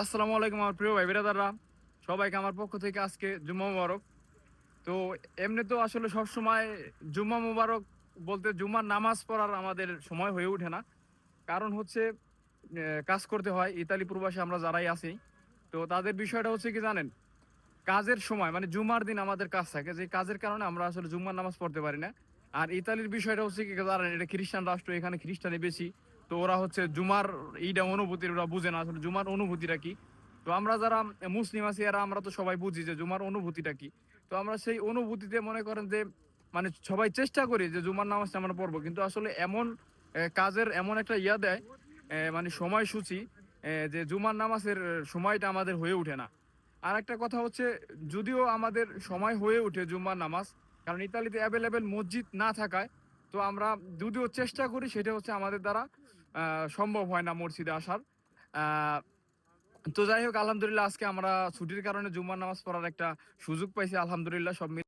আসসালামু আলাইকুম আমার প্রিয় ভাই ব্রাদাররা, সবাইকে আমার পক্ষ থেকে আজকে জুম্মা মুবারক। তো এমনি তো আসলে সব সময় জুম্মা মুবারক বলতে জুম্মার নামাজ পড়ার আমাদের সময় হয়ে ওঠে না। কারণ হচ্ছে কাজ করতে হয়। ইতালি প্রবাসী আমরা যারাই আছি, তো তাদের বিষয়টা হচ্ছে কি জানেন, কাজের সময় মানে জুমার দিন আমাদের কাজ থাকে, যে কাজের কারণে আমরা আসলে জুম্মার নামাজ পড়তে পারি না। আর ইতালির বিষয়টা হচ্ছে কি জানেন, এটা খ্রিস্টান রাষ্ট্র, এখানে খ্রিস্টানই বেশি। তো ওরা হচ্ছে জুমার এইটা অনুভূতির ওরা বুঝে না আসলে জুমার অনুভূতিটা কি। তো আমরা যারা মুসলিম আছি এরা আমরা তো সবাই বুঝি যে জুমার অনুভূতিটা কি। তো আমরা সেই অনুভূতিতে মনে করেন যে মানে সবাই চেষ্টা করি যে জুমার নামাজটা আমরা পড়বো, কিন্তু আসলে এমন কাজের এমন একটা ইয়া দেয়, মানে সময়সূচি, যে জুমার নামাজের সময়টা আমাদের হয়ে ওঠে না। আর একটা কথা হচ্ছে, যদিও আমাদের সময় হয়ে ওঠে জুম্মার নামাজ, কারণ ইতালিতে অ্যাভেলেবেল মসজিদ না থাকায়, তো আমরা যদিও চেষ্টা করি সেটা হচ্ছে আমাদের দ্বারা সম্ভব হয় না মসজিদে আসার। আহ, তো যাই হোক, আলহামদুলিল্লাহ আজকে আমরা ছুটির কারণে জুম্মার নামাজ পড়ার একটা সুযোগ পাইছি, আলহামদুলিল্লাহ সব মিলে।